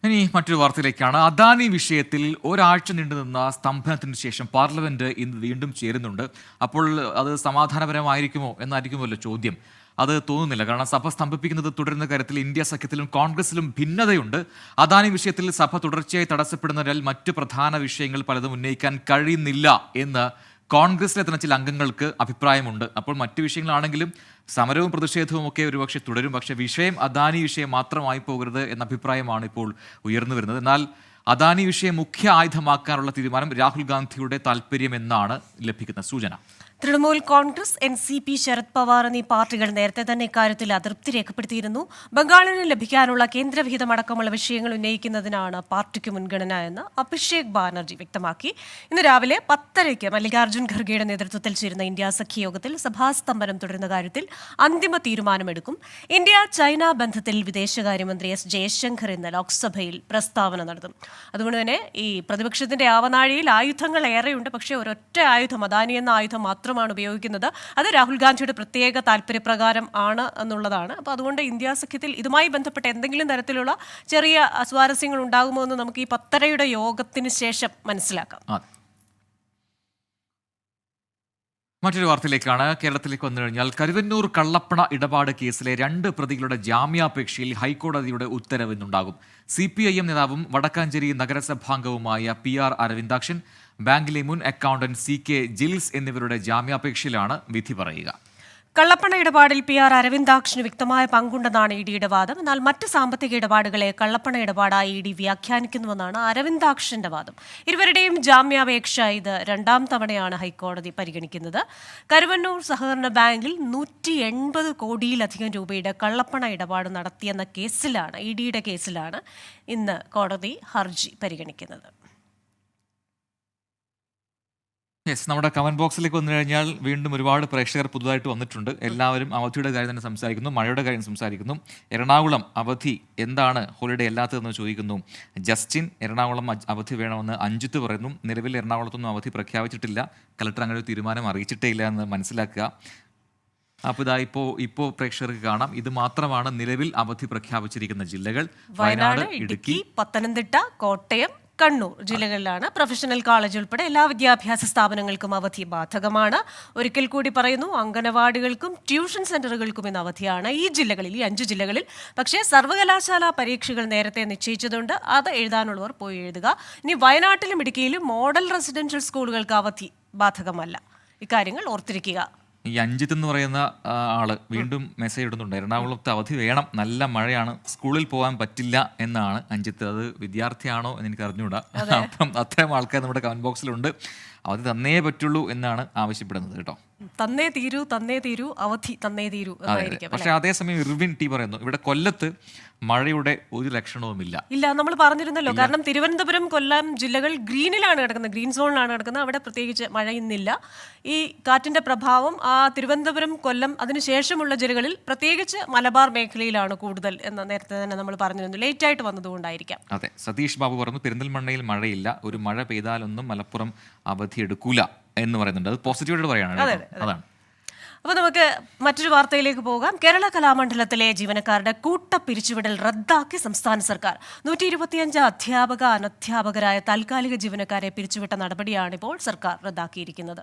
A: ഇനി മറ്റൊരു വാർത്തയിലേക്കാണ്. അദാനി വിഷയത്തിൽ ഒരാഴ്ച നീണ്ടുനിന്ന സ്തംഭനത്തിന് ശേഷം പാർലമെന്റ് ഇന്ന് വീണ്ടും ചേരുന്നുണ്ട്. അപ്പോൾ അത് സമാധാനപരമായിരിക്കുമോ എന്നായിരിക്കുമല്ലോ ചോദ്യം. അത് തോന്നുന്നില്ല. കാരണം സഭ സ്തംഭിപ്പിക്കുന്നത് തുടരുന്ന കാര്യത്തിൽ ഇന്ത്യ സഖ്യത്തിലും കോൺഗ്രസിലും ഭിന്നതയുണ്ട്. അദാനി വിഷയത്തിൽ സഭ തുടർച്ചയായി തടസ്സപ്പെടുന്നതിനാൽ മറ്റ് പ്രധാന വിഷയങ്ങൾ പലതും ഉന്നയിക്കാൻ കഴിയുന്നില്ല എന്ന് കോൺഗ്രസിലെ തന്നെ ചില അംഗങ്ങൾക്ക് അഭിപ്രായമുണ്ട്. അപ്പോൾ മറ്റു വിഷയങ്ങളാണെങ്കിലും സമരവും പ്രതിഷേധവും ഒക്കെ ഒരുപക്ഷെ തുടരും. പക്ഷേ വിഷയം അദാനി വിഷയം മാത്രമായി പോകരുത് എന്ന അഭിപ്രായമാണ് ഇപ്പോൾ ഉയർന്നു വരുന്നത്. എന്നാൽ അദാനി വിഷയം മുഖ്യ ആയുധമാക്കാനുള്ള തീരുമാനം രാഹുൽ ഗാന്ധിയുടെ താല്പര്യമെന്നാണ് ലഭിക്കുന്ന സൂചന.
B: തൃണമൂൽ കോൺഗ്രസ്, NCP, ശരത് പവാർ എന്നീ പാർട്ടികൾ നേരത്തെ തന്നെ ഇക്കാര്യത്തിൽ അതൃപ്തി രേഖപ്പെടുത്തിയിരുന്നു. ബംഗാളിന് ലഭിക്കാനുള്ള കേന്ദ്രവിഹിതമടക്കമുള്ള വിഷയങ്ങൾ ഉന്നയിക്കുന്നതിനാണ് പാർട്ടിക്ക് മുൻഗണന എന്ന് അഭിഷേക് ബാനർജി വ്യക്തമാക്കി. ഇന്ന് രാവിലെ 10:30 മല്ലികാർജ്ജുൻ ഖർഗെയുടെ നേതൃത്വത്തിൽ ചേരുന്ന ഇന്ത്യ സഖ്യയോഗത്തിൽ സഭാസ്തംഭനം തുടരുന്ന കാര്യത്തിൽ അന്തിമ തീരുമാനമെടുക്കും. ഇന്ത്യ-ചൈന ബന്ധത്തിൽ വിദേശകാര്യമന്ത്രി S. ജയശങ്കർ ഇന്ന് ലോക്സഭയിൽ പ്രസ്താവന നടത്തും. അതുകൊണ്ട് തന്നെ ഈ പ്രതിപക്ഷത്തിന്റെ ആവനാഴിയിൽ ആയുധങ്ങൾ ഏറെയുണ്ട്. പക്ഷേ ഒരൊറ്റ ആയുധം, അദാനി എന്ന ആയുധം മാത്രം ഉപയോഗിക്കുന്നത്. അത് രാഹുൽ ഗാന്ധിയുടെ പ്രത്യേക താല്പര്യപ്രകാരം ആണ് എന്നുള്ളതാണ്. അപ്പോൾ അതുകൊണ്ട് ഇന്ത്യ സഖ്യത്തിൽ ഇതുമായി ബന്ധപ്പെട്ട എന്തെങ്കിലും തരത്തിലുള്ള ചെറിയ അസ്വാരസ്യങ്ങൾ ഉണ്ടാകുമോ എന്ന് നമുക്ക് ഈ 10:30 യോഗത്തിന് ശേഷം മനസ്സിലാക്കാം.
A: മറ്റൊരു വാർത്തയിലേക്കാണ്. കേരളത്തിലേക്ക് വന്നു കഴിഞ്ഞാൽ കരുവന്നൂർ കള്ളപ്പണ ഇടപാട് കേസിലെ 2 പ്രതികളുടെ ജാമ്യാപേക്ഷയിൽ ഹൈക്കോടതിയുടെ ഉത്തരവ് ഇന്നുണ്ടാകും. CPIM നേതാവും വടക്കാഞ്ചേരി നഗരസഭാംഗവുമായ PR അരവിന്ദാക്ഷൻ, ബാങ്കിലെ മുൻ അക്കൗണ്ടന്റ് CK ജിൽസ് എന്നിവരുടെ ജാമ്യാപേക്ഷയിലാണ് വിധി പറയുക.
B: കള്ളപ്പണ ഇടപാടിൽ PR അരവിന്ദാക്ഷന് വ്യക്തമായ പങ്കുണ്ടെന്നാണ് EDയുടെ വാദം. എന്നാൽ മറ്റ് സാമ്പത്തിക ഇടപാടുകളെ കള്ളപ്പണ ഇടപാടായി ED വ്യാഖ്യാനിക്കുന്നുവെന്നാണ് അരവിന്ദാക്ഷന്റെ വാദം. ഇരുവരുടെയും ജാമ്യാപേക്ഷ ഇത് 2ാം തവണയാണ് ഹൈക്കോടതി പരിഗണിക്കുന്നത്. കരുവന്നൂർ സഹകരണ ബാങ്കിൽ 180 കോടിയിലധികം രൂപയുടെ കള്ളപ്പണ ഇടപാട് നടത്തിയെന്ന കേസിലാണ്, EDയുടെ കേസിലാണ് ഇന്ന് കോടതി ഹർജി പരിഗണിക്കുന്നത്.
A: നമ്മുടെ കമന്റ് ബോക്സിലേക്ക് വന്നു കഴിഞ്ഞാൽ വീണ്ടും ഒരുപാട് പ്രേക്ഷകർ പുതുതായിട്ട് വന്നിട്ടുണ്ട്. എല്ലാവരും അവധിയുടെ കാര്യം തന്നെ സംസാരിക്കുന്നു, മഴയുടെ കാര്യം സംസാരിക്കുന്നു. എറണാകുളം അവധി എന്താണ് ഹോളിഡേ അല്ലാത്തതെന്ന് ചോദിക്കുന്നു ജസ്റ്റിൻ. എറണാകുളം അവധി വേണമെന്ന് അഞ്ജിത്ത് പറയുന്നു. നിലവിൽ എറണാകുളത്തൊന്നും അവധി പ്രഖ്യാപിച്ചിട്ടില്ല, കലക്ടർ അങ്ങനെ ഒരു തീരുമാനം അറിയിച്ചിട്ടേ ഇല്ല എന്ന് മനസ്സിലാക്കുക. അപ്പോൾ ഇതാ ഇപ്പോൾ പ്രേക്ഷകർക്ക് കാണാം, ഇത് മാത്രമാണ് നിലവിൽ അവധി പ്രഖ്യാപിച്ചിരിക്കുന്ന ജില്ലകൾ.
B: വയനാട്, ഇടുക്കി, പത്തനംതിട്ട, കോട്ടയം, കണ്ണൂർ ജില്ലകളിലാണ്. പ്രൊഫഷണൽ കോളേജ് ഉൾപ്പെടെ എല്ലാ വിദ്യാഭ്യാസ സ്ഥാപനങ്ങൾക്കും അവധി ബാധകമാണ്. ഒരിക്കൽ കൂടി പറയുന്നു, അംഗനവാടികൾക്കും ട്യൂഷൻ സെന്ററുകൾക്കും ഇന്ന് അവധിയാണ് ഈ ജില്ലകളിൽ, ഈ 5 ജില്ലകളിൽ. പക്ഷേ സർവകലാശാല പരീക്ഷകൾ നേരത്തെ നിശ്ചയിച്ചതുകൊണ്ട് അത് എഴുതാനുള്ളവർ പോയി എഴുതുക. ഇനി വയനാട്ടിലും ഇടുക്കിയിലും മോഡൽ റെസിഡൻഷ്യൽ സ്കൂളുകൾക്ക് അവധി ബാധകമല്ല. ഇക്കാര്യങ്ങൾ ഓർത്തിരിക്കുക.
A: ഈ അഞ്ജിത്ത് എന്ന് പറയുന്ന ആള് വീണ്ടും മെസ്സേജ് ഇടുന്നുണ്ട്, എറണാകുളത്ത് അവധി വേണം, നല്ല മഴയാണ്, സ്കൂളിൽ പോകാൻ പറ്റില്ല എന്നാണ് അഞ്ജിത്ത്. അത് വിദ്യാർത്ഥിയാണോ എന്ന് എനിക്ക് അറിഞ്ഞുകൂടാ. അപ്പം അത്തരം ആൾക്കാർ നമ്മുടെ കമന്റ് ബോക്സിലുണ്ട്. അവധി തന്നേ പറ്റുള്ളൂ എന്നാണ് ആവശ്യപ്പെടുന്നത് കേട്ടോ.
B: തന്നേ തീരൂ, അവധി തന്നേ തീരൂ എന്നായിരിക്കും.
A: പക്ഷെ അതേസമയം ഇർവിൻ ടി പറയുന്നു, ഇവിടെ കൊല്ലത്ത് മഴയുടെ ഒരു ലക്ഷണവുമില്ല.
B: ഇല്ല, നമ്മൾ പറഞ്ഞിരുന്നല്ലോ. കാരണം തിരുവനന്തപുരം, കൊല്ലം ജില്ലകൾ ഗ്രീനിലാണ് കിടക്കുന്നത്, ഗ്രീൻ സോണിലാണ് കിടക്കുന്നത്. അവിടെ പ്രത്യേകിച്ച് മഴ ഇന്നില്ല. ഈ കാറ്റിന്റെ പ്രഭാവം ആ തിരുവനന്തപുരം, കൊല്ലം അതിനുശേഷമുള്ള ജില്ലകളിൽ, പ്രത്യേകിച്ച് മലബാർ മേഖലയിലാണ് കൂടുതൽ എന്ന് നേരത്തെ തന്നെ നമ്മൾ പറഞ്ഞിരുന്നു. ലേറ്റ് ആയിട്ട് വന്നതുകൊണ്ടായിരിക്കാം.
A: അതെ, സതീഷ് ബാബു പറഞ്ഞു പെരിന്തൽമണ്ണയിൽ മഴയില്ല, ഒരു മഴ പെയ്താലൊന്നും മലപ്പുറം അവധി എടുക്കൂല എന്ന് പറയുന്നുണ്ട്. അത് പോസിറ്റീവായിട്ട് പറയാണ്. അതാണ്.
B: അപ്പോൾ നമുക്ക് മറ്റൊരു വാർത്തയിലേക്ക് പോകാം. കേരള കലാമണ്ഡലത്തിലെ ജീവനക്കാരുടെ കൂട്ടപ്പിരിച്ചുവിടൽ റദ്ദാക്കി സംസ്ഥാന സർക്കാർ. 125 അധ്യാപക, അനധ്യാപകരായ താൽക്കാലിക ജീവനക്കാരെ പിരിച്ചുവിട്ട നടപടിയാണിപ്പോൾ സർക്കാർ റദ്ദാക്കിയിരിക്കുന്നത്.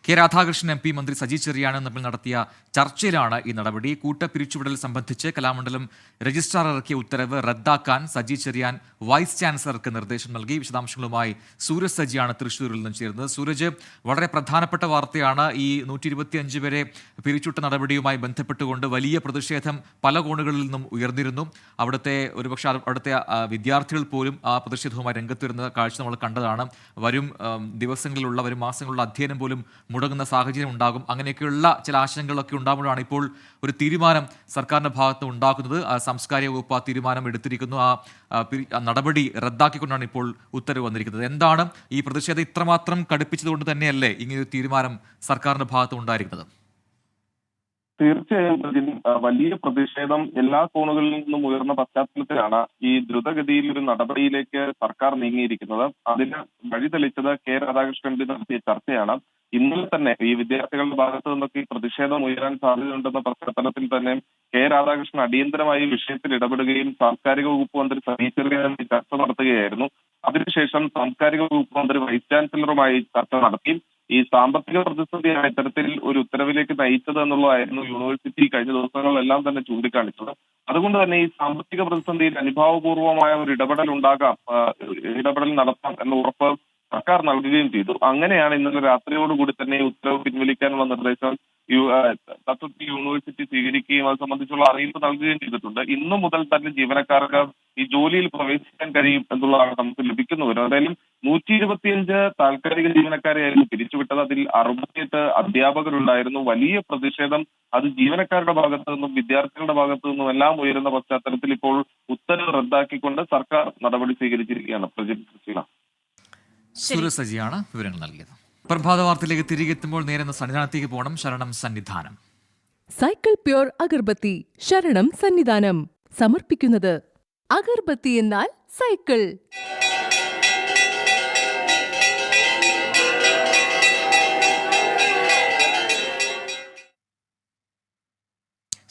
A: കെ രാധാകൃഷ്ണൻ MP, മന്ത്രി സജി ചെറിയാനും തമ്മിൽ നടത്തിയ ചർച്ചയിലാണ് ഈ നടപടി. കൂട്ടപ്പിരിച്ചുവിടൽ സംബന്ധിച്ച് കലാമണ്ഡലം രജിസ്ട്രാർ ഇറക്കിയ ഉത്തരവ് റദ്ദാക്കാൻ സജി ചെറിയാൻ വൈസ് ചാൻസലർക്ക് നിർദ്ദേശം നൽകി. വിശദാംശങ്ങളുമായി സൂരജ് സജിയാണ് തൃശ്ശൂരിൽ നിന്നും ചേരുന്നത്. സൂരജ്, വളരെ പ്രധാനപ്പെട്ട വാർത്തയാണ്. ഈ 125 പേരെ പിരിച്ചുവിട്ട നടപടിയുമായി ബന്ധപ്പെട്ടുകൊണ്ട് വലിയ പ്രതിഷേധം പല കോണുകളിൽ നിന്നും ഉയർന്നിരുന്നു. അവിടുത്തെ വിദ്യാർത്ഥികൾ പോലും ആ പ്രതിഷേധവുമായി രംഗത്ത് വരുന്ന കാഴ്ച നമ്മൾ കണ്ടതാണ്. വരും ദിവസങ്ങളിലുള്ള, വരും മാസങ്ങളിലുള്ള അധ്യയനം പോലും മുടങ്ങുന്ന സാഹചര്യം ഉണ്ടാകും. അങ്ങനെയൊക്കെയുള്ള ചില ആശങ്കകളൊക്കെ ഉണ്ടാകുമ്പോഴാണ് ഇപ്പോൾ ഒരു തീരുമാനം സർക്കാരിന്റെ ഭാഗത്ത് ഉണ്ടാക്കുന്നത്. സാംസ്കാരിക വകുപ്പ് ആ തീരുമാനം എടുത്തിരിക്കുന്നു. ആ നടപടി റദ്ദാക്കിക്കൊണ്ടാണ് ഇപ്പോൾ ഉത്തരവ് വന്നിരിക്കുന്നത്. എന്താണ് ഈ പ്രതിഷേധം ഇത്രമാത്രം കടുപ്പിച്ചതുകൊണ്ട് തന്നെയല്ലേ ഇങ്ങനൊരു തീരുമാനം സർക്കാരിന്റെ ഭാഗത്ത് ഉണ്ടായിരിക്കുന്നത്?
F: തീർച്ചയായും വലിയ പ്രതിഷേധം എല്ലാ കോണുകളിൽ നിന്നും ഉയർന്ന പശ്ചാത്തലത്തിലാണ് ഈ ദ്രുതഗതിയിൽ ഒരു നടപടിയിലേക്ക് സർക്കാർ നീങ്ങിയിരിക്കുന്നത്. അതിന് വഴിതെളിച്ചത് കെ രാധാകൃഷ്ണൻ നടത്തിയ ചർച്ചയാണ്. ഇന്നലെ തന്നെ ഈ വിദ്യാർത്ഥികളുടെ ഭാഗത്തു നിന്നൊക്കെ ഈ പ്രതിഷേധം ഉയരാൻ സാധ്യതയുണ്ടെന്ന പശ്ചാത്തലത്തിൽ തന്നെ കെ രാധാകൃഷ്ണൻ അടിയന്തരമായി വിഷയത്തിൽ ഇടപെടുകയും സാംസ്കാരിക വകുപ്പ് മന്ത്രി സജി ചെറിയാനുമായി ചർച്ച നടത്തുകയായിരുന്നു. അതിനുശേഷം സാംസ്കാരിക വകുപ്പ് മന്ത്രി വൈസ് ചാൻസലറുമായി ചർച്ച നടത്തി. ഈ സാമ്പത്തിക പ്രതിസന്ധിയാണ് ഇത്തരത്തിൽ ഒരു ഉത്തരവിലേക്ക് നയിച്ചത് എന്നുള്ളതായിരുന്നു യൂണിവേഴ്സിറ്റി കഴിഞ്ഞ ദിവസങ്ങളിലെല്ലാം തന്നെ ചൂണ്ടിക്കാണിച്ചത്. അതുകൊണ്ട് തന്നെ ഈ സാമ്പത്തിക പ്രതിസന്ധിയിൽ അനുഭാവപൂർവമായ ഒരു ഇടപെടൽ നടത്താം എന്ന ഉറപ്പ് സർക്കാർ നൽകുകയും ചെയ്തു. അങ്ങനെയാണ് ഇന്നലെ രാത്രിയോടുകൂടി തന്നെ ഈ ഉത്തരവ് പിൻവലിക്കാനുള്ള നിർദ്ദേശം തത്വത്തിൽ യൂണിവേഴ്സിറ്റി സ്വീകരിക്കുകയും അത് സംബന്ധിച്ചുള്ള അറിയിപ്പ് നൽകുകയും ചെയ്തിട്ടുണ്ട്. ഇന്നു മുതൽ തന്നെ ജീവനക്കാർക്ക് ഈ ജോലിയിൽ പ്രവേശിക്കാൻ കഴിയും എന്നുള്ളതാണ് നമുക്ക് ലഭിക്കുന്ന വിവരം. എന്തായാലും 125 താൽക്കാലിക ജീവനക്കാരെയായിരുന്നു പിരിച്ചുവിട്ടത്. അതിൽ 68 അധ്യാപകരുണ്ടായിരുന്നു. വലിയ പ്രതിഷേധം അത് ജീവനക്കാരുടെ ഭാഗത്തു നിന്നും വിദ്യാർത്ഥികളുടെ ഭാഗത്തു നിന്നും എല്ലാം ഉയരുന്ന പശ്ചാത്തലത്തിൽ ഇപ്പോൾ ഉത്തരവ് റദ്ദാക്കിക്കൊണ്ട് സർക്കാർ നടപടി സ്വീകരിച്ചിരിക്കുകയാണ്. ക്രിസ്റ്റീന.
A: സുരേഷ് സജിയാണ് വിവരങ്ങൾ നൽകിയത്. പ്രഭാത വാർത്തയിലേക്ക് തിരികെ എത്തുമ്പോൾ നേരെ സന്നിധാനത്തേക്ക് പോകണം. ശരണം സന്നിധാനം.
G: സൈക്കിൾ പ്യൂർ അഗർബത്തി ശരണം സന്നിധാനം സമർപ്പിക്കുന്നത് അഗർബത്തി എന്നാൽ സൈക്കിൾ.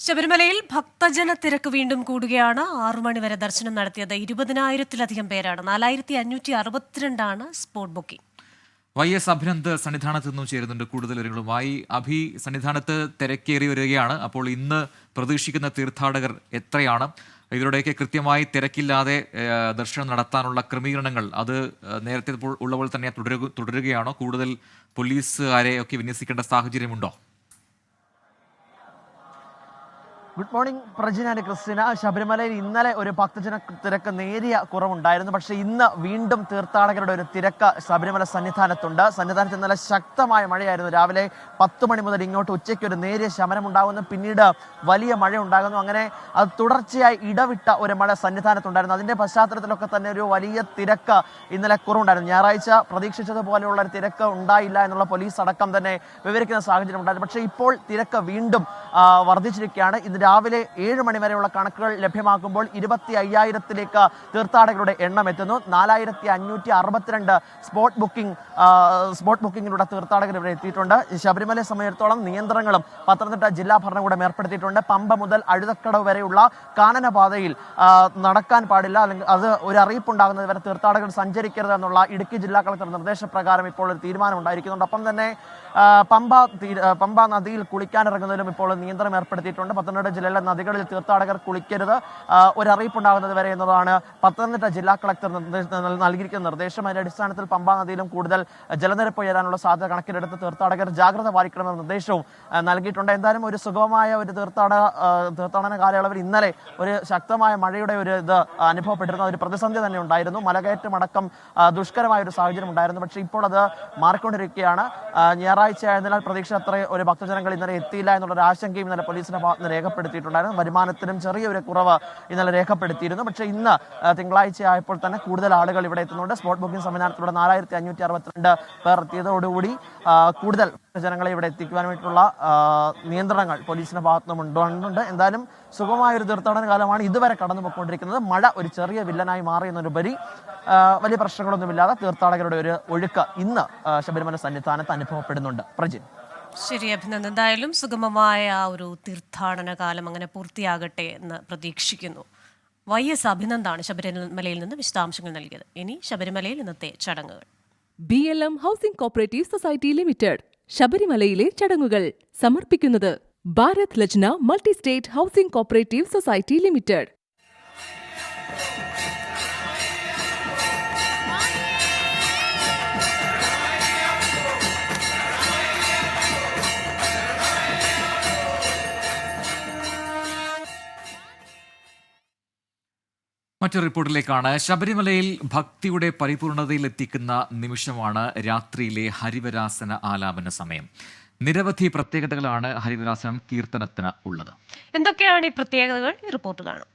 B: ശബരിമലയിൽ ഭക്തജന തിരക്ക് വീണ്ടും കൂടുകയാണ്. 6 മണി വരെ ദർശനം നടത്തിയത് 20,000-ലധികം പേരാണ്. 4,562 സ്പോട്ട് ബുക്കിംഗ്.
A: YS അഭിനന്ദ് സന്നിധാനത്ത് നിന്നും ചേരുന്നുണ്ട് കൂടുതൽ വിവരങ്ങളുമായി. അഭി, സന്നിധാനത്ത് തിരക്കേറി വരികയാണ്. അപ്പോൾ ഇന്ന് പ്രതീക്ഷിക്കുന്ന തീർത്ഥാടകർ എത്രയാണ്? ഇവരുടെയൊക്കെ കൃത്യമായി തിരക്കില്ലാതെ ദർശനം നടത്താനുള്ള ക്രമീകരണങ്ങൾ അത് നേരത്തെ ഉള്ളപ്പോൾ തന്നെ തുടരുകയാണോ? കൂടുതൽ പോലീസുകാരെ ഒക്കെ വിന്യസിക്കേണ്ട സാഹചര്യമുണ്ടോ?
H: Good morning Prajin and Christina. ശബരിമലയിൽ ഇന്നലെ ഒരു ഭക്തജന തിരക്ക് നേരിയ കുറവുണ്ടായിരുന്നു. പക്ഷേ ഇന്ന് വീണ്ടും തീർത്ഥാടകരുടെ ഒരു തിരക്ക് ശബരിമല സന്നിധാനത്തുണ്ട്. സന്നിധാനത്ത് ഇന്നലെ ശക്തമായ മഴയായിരുന്നു. രാവിലെ 10 മണി മുതൽ ഇങ്ങോട്ട് ഉച്ചയ്ക്ക് ഒരു നേരിയ ശമനമുണ്ടാകുന്നു, പിന്നീട് വലിയ മഴ ഉണ്ടാകുന്നു. അങ്ങനെ അത് തുടർച്ചയായി ഇടവിട്ട ഒരു മഴ സന്നിധാനത്തുണ്ടായിരുന്നു. അതിൻ്റെ പശ്ചാത്തലത്തിലൊക്കെ തന്നെ ഒരു വലിയ തിരക്ക് ഇന്നലെ കുറവുണ്ടായിരുന്നു. ഞായറാഴ്ച പ്രതീക്ഷിച്ചതുപോലെയുള്ള ഒരു തിരക്ക് ഉണ്ടായില്ല എന്നുള്ള പോലീസ് അടക്കം തന്നെ വിവരിക്കുന്ന സാഹചര്യം ഉണ്ടായിരുന്നു. പക്ഷേ ഇപ്പോൾ തിരക്ക് വീണ്ടും വർദ്ധിച്ചിരിക്കുകയാണ്. ഇന്ന് രാവിലെ 7 മണി വരെയുള്ള കണക്കുകൾ ലഭ്യമാക്കുമ്പോൾ 25,000-ലേക്ക് തീർത്ഥാടകരുടെ എണ്ണം എത്തുന്നു. 4,562 സ്പോട്ട് ബുക്കിങ്ങിലൂടെ തീർത്ഥാടകർ ഇവിടെ എത്തിയിട്ടുണ്ട്. ശബരിമലയെ സംബന്ധിച്ചിടത്തോളം നിയന്ത്രണങ്ങളും പത്തനംതിട്ട ജില്ലാ ഭരണകൂടം ഏർപ്പെടുത്തിയിട്ടുണ്ട്. പമ്പ മുതൽ അഴുതക്കടവ് വരെയുള്ള കാനനപാതയിൽ നടക്കാൻ പാടില്ല, അല്ലെങ്കിൽ അത് ഒരു അറിയിപ്പുണ്ടാകുന്നത് വരെ തീർത്ഥാടകർ സഞ്ചരിക്കരുത് എന്നുള്ള ഇടുക്കി ജില്ലാ കളക്ടർ നിർദ്ദേശപ്രകാരം ഇപ്പോൾ ഒരു തീരുമാനം ഉണ്ടായിരിക്കുന്നുണ്ട്. ഒപ്പം തന്നെ പമ്പ നദിയിൽ കുളിക്കാനിറങ്ങുന്നതിലും ഇപ്പോൾ നിയന്ത്രണം ഏർപ്പെടുത്തിയിട്ടുണ്ട്. പത്തനംതിട്ട ജില്ലയിലെ നദികളിൽ തീർത്ഥാടകർ കുളിക്കരുത്, ഒരു അറിയിപ്പുണ്ടാകുന്നത് വരെ എന്നതാണ് പത്തനംതിട്ട ജില്ലാ കളക്ടർ നൽകിയിരിക്കുന്ന നിർദ്ദേശം. അതിന്റെ അടിസ്ഥാനത്തിൽ പമ്പാ നദിയിലും കൂടുതൽ ജലനിരപ്പ് ഉയരാനുള്ള സാധ്യത കണക്കിലെടുത്ത് തീർത്ഥാടകർ ജാഗ്രത പാലിക്കണമെന്ന നിർദ്ദേശവും നൽകിയിട്ടുണ്ട്. എന്തായാലും ഒരു സുഗമമായ ഒരു തീർത്ഥാടന കാലയളവിൽ ഇന്നലെ ഒരു ശക്തമായ മഴയുടെ ഒരു ഇത് അനുഭവപ്പെട്ടിരുന്ന ഒരു പ്രതിസന്ധി തന്നെ ഉണ്ടായിരുന്നു. മലകയറ്റമടക്കം ദുഷ്കരമായ ഒരു സാഹചര്യം ഉണ്ടായിരുന്നു. പക്ഷേ ഇപ്പോൾ അത് മാറിക്കൊണ്ടിരിക്കുകയാണ്. ഞായറാഴ്ച ആയതിനാൽ പ്രതീക്ഷ അത്ര ഒരു ഭക്തജനങ്ങൾ ഇന്നലെ എത്തിയില്ല എന്നുള്ളൊരു ആശങ്കയും ഇന്നലെ പോലീസിന്റെ ഭാഗത്ത് രേഖപ്പെടുത്തിയിട്ടുണ്ടായിരുന്നു. വരുമാനത്തിനും ചെറിയൊരു കുറവ് ഇന്നലെ രേഖപ്പെടുത്തിയിരുന്നു. പക്ഷേ ഇന്ന് തിങ്കളാഴ്ച ആയപ്പോൾ തന്നെ കൂടുതൽ ആളുകൾ ഇവിടെ എത്തുന്നുണ്ട്. സ്പോട്ട് ബുക്കിംഗ് സംവിധാനത്തിലൂടെ 4,562 പേർ എത്തിയതോടുകൂടി കൂടുതൽ ജനങ്ങളെ ഇവിടെ എത്തിക്കുവാൻ വേണ്ടിയിട്ടുള്ള നിയന്ത്രണങ്ങൾ പോലീസിന്റെ ഭാഗത്തുനിന്നും ഉണ്ടാകുന്നുണ്ട്. എന്തായാലും സുഗമമായ ഒരു തീർത്ഥാടന കാലമാണ് ഇതുവരെ കടന്നുപോയിക്കൊണ്ടിരിക്കുന്നത്. മഴ ഒരു ചെറിയ വില്ലനായി മാറി എന്നതിനുപരി വലിയ പ്രശ്നങ്ങളൊന്നുമില്ലാതെ തീർത്ഥാടകരുടെ ഒരു ഒഴുക്ക് ഇന്ന് ശബരിമല സന്നിധാനത്ത് അനുഭവപ്പെടുന്നുണ്ട്. പ്രജിൻ.
B: ശരി അഭിനന്ദ്, എന്തായാലും സുഗമമായ ഒരു തീർത്ഥാടന കാലം അങ്ങനെ പൂർത്തിയാകട്ടെ എന്ന് പ്രതീക്ഷിക്കുന്നു. YS അഭിനന്ദാണ് ശബരിമലയിൽ നിന്ന് വിശദാംശങ്ങൾ നൽകിയത്. ഇനി ശബരിമലയിൽ ഇന്നത്തെ ചടങ്ങുകൾ.
G: BLM housing cooperative society limited ശബരിമലയിലെ ചടങ്ങുകൾ സമർപ്പിക്കുന്നത് Bharat Lajna multi state housing cooperative society limited.
A: മറ്റൊരു റിപ്പോർട്ടിലേക്കാണ്. ശബരിമലയിൽ ഭക്തിയുടെ പരിപൂർണതയിൽ എത്തിക്കുന്ന നിമിഷമാണ് രാത്രിയിലെ ഹരിവരാസന ആലാപന സമയം. നിരവധി പ്രത്യേകതകളാണ് ഹരിവരാസനം കീർത്തനത്തിന് ഉള്ളത്.
B: എന്തൊക്കെയാണ് ഈ പ്രത്യേകതകൾ? ഈ റിപ്പോർട്ട് കാണാം.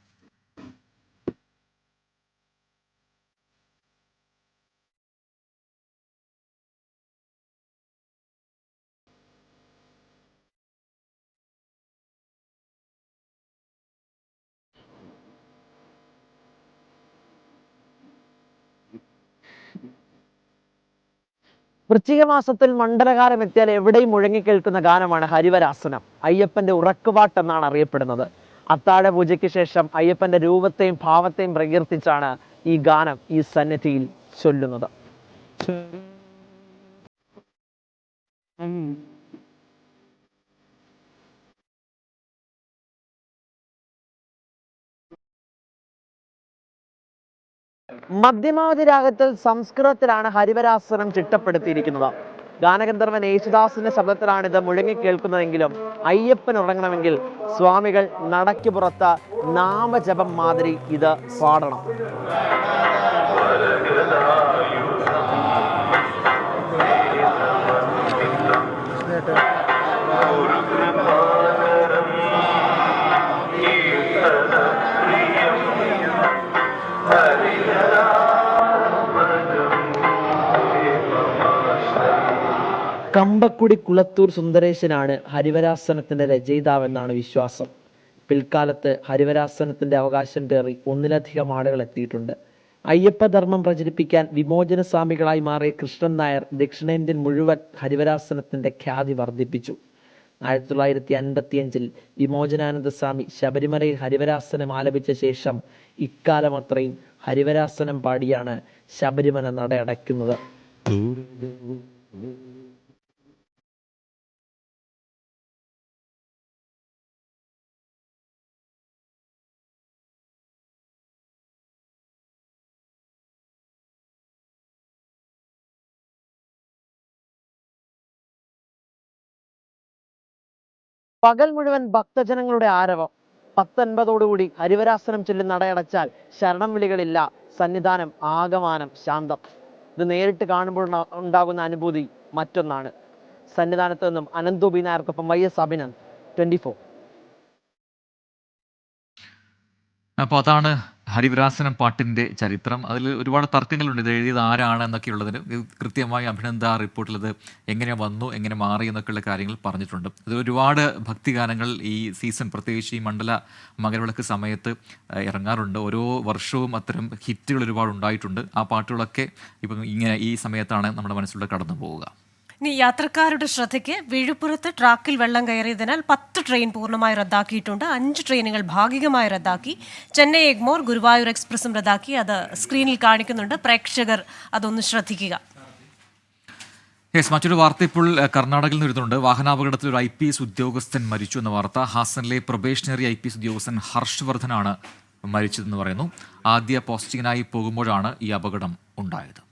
H: വൃശ്ചിക മാസത്തിൽ മണ്ഡലകാലം എത്തിയാൽ എവിടെയും മുഴങ്ങിക്കേൾക്കുന്ന ഗാനമാണ് ഹരിവരാസനം. അയ്യപ്പന്റെ ഉറക്കുപാട്ട് എന്നാണ് അറിയപ്പെടുന്നത്. അത്താഴ പൂജയ്ക്ക് ശേഷം അയ്യപ്പന്റെ രൂപത്തെയും ഭാവത്തെയും പ്രകീർത്തിച്ചാണ് ഈ ഗാനം ഈ സന്നിധിയിൽ ചൊല്ലുന്നത്. മധ്യമാവധി രാഗത്തിൽ സംസ്കൃതത്തിലാണ് ഹരിവരാസനം ചിട്ടപ്പെടുത്തിയിരിക്കുന്നത്. ഗാനഗന്ധർവൻ യേശുദാസിന്റെ ശബ്ദത്തിലാണിത് മുഴങ്ങി കേൾക്കുന്നതെങ്കിലും അയ്യപ്പൻ ഉറങ്ങണമെങ്കിൽ സ്വാമികൾ നടയ്ക്ക് പുറത്ത് നാമജപം മാതിരി ഇത് പാടണം. കമ്പക്കുടി കുളത്തൂർ സുന്ദരേശനാണ് ഹരിവരാസനത്തിന്റെ രചയിതാവെന്നാണ് വിശ്വാസം. പിൽക്കാലത്ത് ഹരിവരാസനത്തിന്റെ അവകാശം പേറി ഒന്നിലധികം ആളുകൾ എത്തിയിട്ടുണ്ട്. അയ്യപ്പധർമ്മം പ്രചരിപ്പിക്കാൻ വിമോചന സ്വാമികളായി മാറിയ കൃഷ്ണൻ നായർ ദക്ഷിണേന്ത്യൻ മുഴുവൻ ഹരിവരാസനത്തിന്റെ ഖ്യാതി വർദ്ധിപ്പിച്ചു. 1955 വിമോചനാനന്ദ സ്വാമി ശബരിമലയിൽ ഹരിവരാസനം ആലപിച്ച ശേഷം ഇക്കാലം അത്രയും ഹരിവരാസനം പാടിയാണ് ശബരിമല നട അടയ്ക്കുന്നത്. പകൽ മുഴുവൻ ഭക്തജനങ്ങളുടെ ആരവം. 10:50 ഹരിവരാസനം ചൊല്ലി നടയടച്ചാൽ ശരണം വിളികളില്ല. സന്നിധാനം ആകമാനം ശാന്തം. ഇത് നേരിട്ട് കാണുമ്പോൾ ഉണ്ടാകുന്ന അനുഭൂതി മറ്റൊന്നാണ്. സന്നിധാനത്ത് നിന്നും അനന്തോബി നായർക്കൊപ്പം YS അഭിനന്ദ്, 24.
A: അപ്പോൾ അതാണ് ഹരിവരാസനം പാട്ടിൻ്റെ ചരിത്രം. അതിൽ ഒരുപാട് തർക്കങ്ങളുണ്ട്. ഇത് എഴുതിയത് ആരാണ് എന്നൊക്കെയുള്ളതിന് കൃത്യമായി അഭിനന്ദ ആ റിപ്പോർട്ടിൽ ഇത് എങ്ങനെ വന്നു, എങ്ങനെ മാറി എന്നൊക്കെയുള്ള കാര്യങ്ങൾ പറഞ്ഞിട്ടുണ്ട്. ഇത് ഒരുപാട് ഭക്തിഗാനങ്ങൾ ഈ സീസൺ, പ്രത്യേകിച്ച് ഈ മണ്ഡല മകരവിളക്ക് സമയത്ത് ഇറങ്ങാറുണ്ട്. ഓരോ വർഷവും അത്തരം ഹിറ്റുകൾ ഒരുപാട് ഉണ്ടായിട്ടുണ്ട്. ആ പാട്ടുകളൊക്കെ ഇപ്പം ഇങ്ങനെ ഈ സമയത്താണ് നമ്മുടെ മനസ്സിലൂടെ കടന്നു പോവുക.
B: ഇനി യാത്രക്കാരുടെ ശ്രദ്ധയ്ക്ക് വിഴുപ്പുറത്ത് ട്രാക്കിൽ വെള്ളം കയറിയതിനാൽ 10 ട്രെയിൻ പൂർണ്ണമായി റദ്ദാക്കിയിട്ടുണ്ട്. 5 ട്രെയിനുകൾ ഭാഗികമായി റദ്ദാക്കി. ചെന്നൈ എഗ്മോർ, ഗുരുവായൂർ എക്സ്പ്രസും റദ്ദാക്കി. അത് സ്ക്രീനിൽ കാണിക്കുന്നുണ്ട്. പ്രേക്ഷകർ അതൊന്ന് ശ്രദ്ധിക്കുക.
A: മറ്റൊരു വാർത്ത ഇപ്പോൾ കർണാടകയിൽ നിന്ന് വരുന്നുണ്ട്. വാഹനാപകടത്തിൽ ഒരു IPS ഉദ്യോഗസ്ഥൻ മരിച്ചു എന്ന വാർത്ത. ഹാസനിലെ പ്രൊബേഷണറി IPS ഉദ്യോഗസ്ഥൻ ഹർഷവർദ്ധനാണ് മരിച്ചതെന്ന് പറയുന്നു. ആദ്യ പോസ്റ്റിങ്ങിനായി പോകുമ്പോഴാണ് ഈ അപകടം ഉണ്ടായത്.